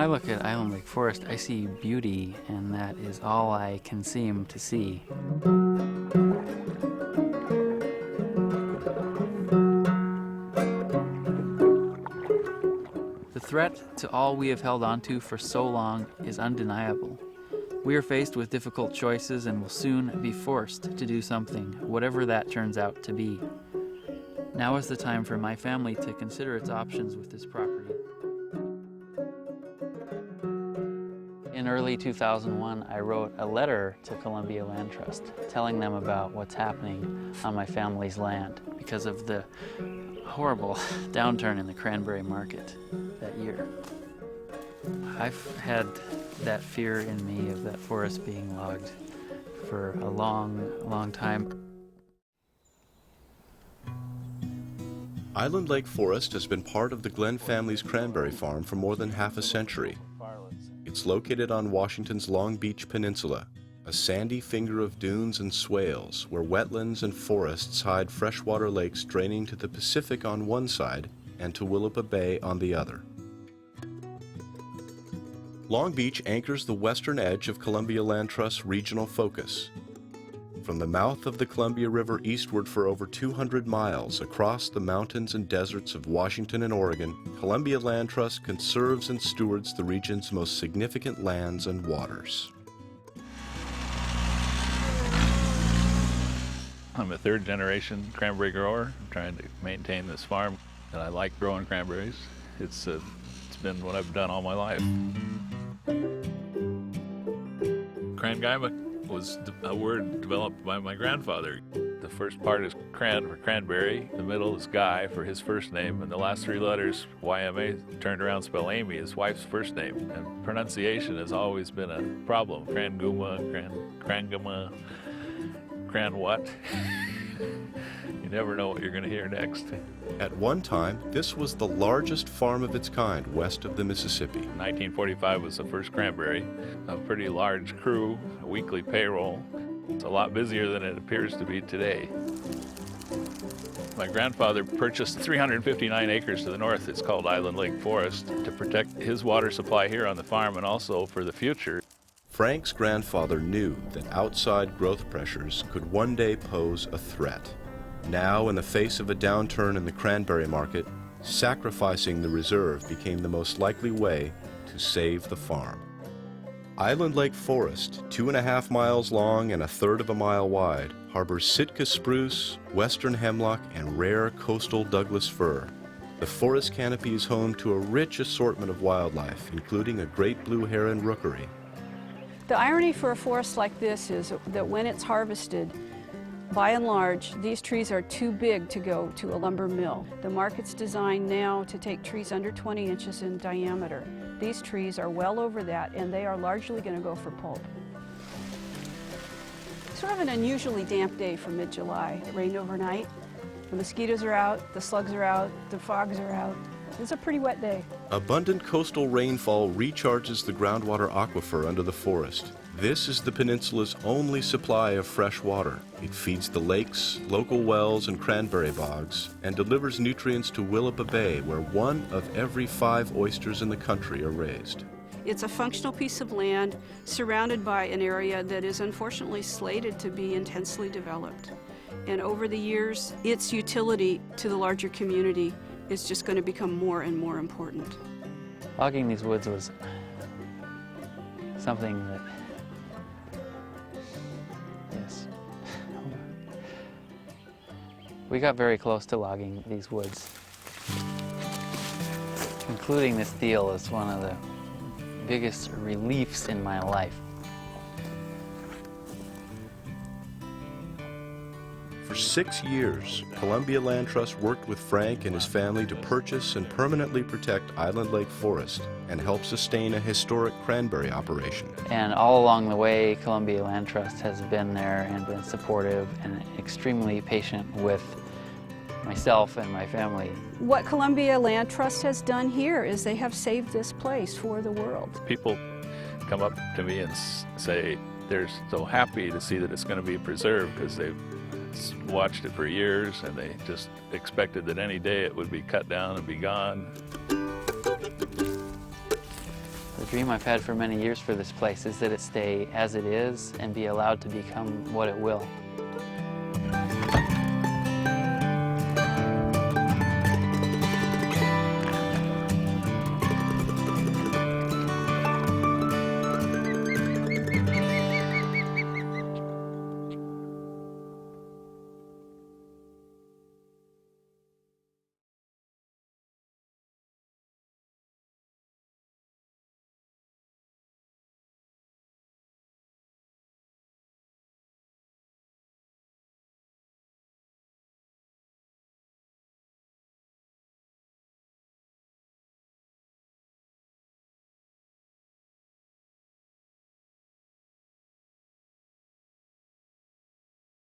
I look at Island Lake Forest, I see beauty, and that is all I can seem to see. The threat to all we have held onto for so long is undeniable. We are faced with difficult choices and will soon be forced to do something, whatever that turns out to be. Now is the time for my family to consider its options with this property. In early 2001, I wrote a letter to Columbia Land Trust telling them about what's happening on my family's land because of the horrible downturn in the cranberry market that year. I've had that fear in me of that forest being logged for a long time. Island Lake Forest has been part of the Glenn family's cranberry farm for more than half a century. It's located on Washington's Long Beach Peninsula, a sandy finger of dunes and swales where wetlands and forests hide freshwater lakes draining to the Pacific on one side and to Willapa Bay on the other. Long Beach anchors the western edge of Columbia Land Trust's regional focus. From the mouth of the Columbia River eastward for over 200 miles across the mountains and deserts of Washington and Oregon, Columbia Land Trust conserves and stewards the region's most significant lands and waters. I'm a third-generation cranberry grower. I'm trying to maintain this farm, and I like growing cranberries. It's been what I've done all my life. Crangaima was a word developed by my grandfather. The first part is cran for cranberry, the middle is Guy for his first name, and the last three letters, YMA, turned around spell Amy, his wife's first name. And pronunciation has always been a problem. Cranguma, crangama, cran what? You never know what you're going to hear next. At one time, this was the largest farm of its kind west of the Mississippi. 1945 was the first cranberry. A pretty large crew, a weekly payroll. It's a lot busier than it appears to be today. My grandfather purchased 359 acres to the north. It's called Island Lake Forest to protect his water supply here on the farm and also for the future. Frank's grandfather knew that outside growth pressures could one day pose a threat. Now, in the face of a downturn in the cranberry market, sacrificing the reserve became the most likely way to save the farm. Island Lake Forest, 2.5 miles long and 1/3 of a mile wide, harbors Sitka spruce, western hemlock, and rare coastal Douglas fir. The forest canopy is home to a rich assortment of wildlife, including a great blue heron rookery. The irony for a forest like this is that when it's harvested, by and large, these trees are too big to go to a lumber mill. The market's designed now to take trees under 20 inches in diameter. These trees are well over that, and they are largely going to go for pulp. Sort of an unusually damp day for mid-July. It rained overnight. The mosquitoes are out, the slugs are out, the fogs are out. It's a pretty wet day. Abundant coastal rainfall recharges the groundwater aquifer under the forest. This is the peninsula's only supply of fresh water. It feeds the lakes, local wells, and cranberry bogs, and delivers nutrients to Willapa Bay, where 1 of every 5 oysters in the country are raised. It's a functional piece of land surrounded by an area that is unfortunately slated to be intensely developed. And over the years, its utility to the larger community is just going to become more and more important. Logging these woods was something that, yes, we got very close to logging these woods. Concluding this deal is one of the biggest reliefs in my life. For 6 years, Columbia Land Trust worked with Frank and his family to purchase and permanently protect Island Lake Forest and help sustain a historic cranberry operation. And all along the way, Columbia Land Trust has been there and been supportive and extremely patient with myself and my family. What Columbia Land Trust has done here is they have saved this place for the world. People come up to me and say they're so happy to see that it's going to be preserved because they've watched it for years and they just expected that any day it would be cut down and be gone. dream I've had for many years for this place is that it stay as it is and be allowed to become what it will.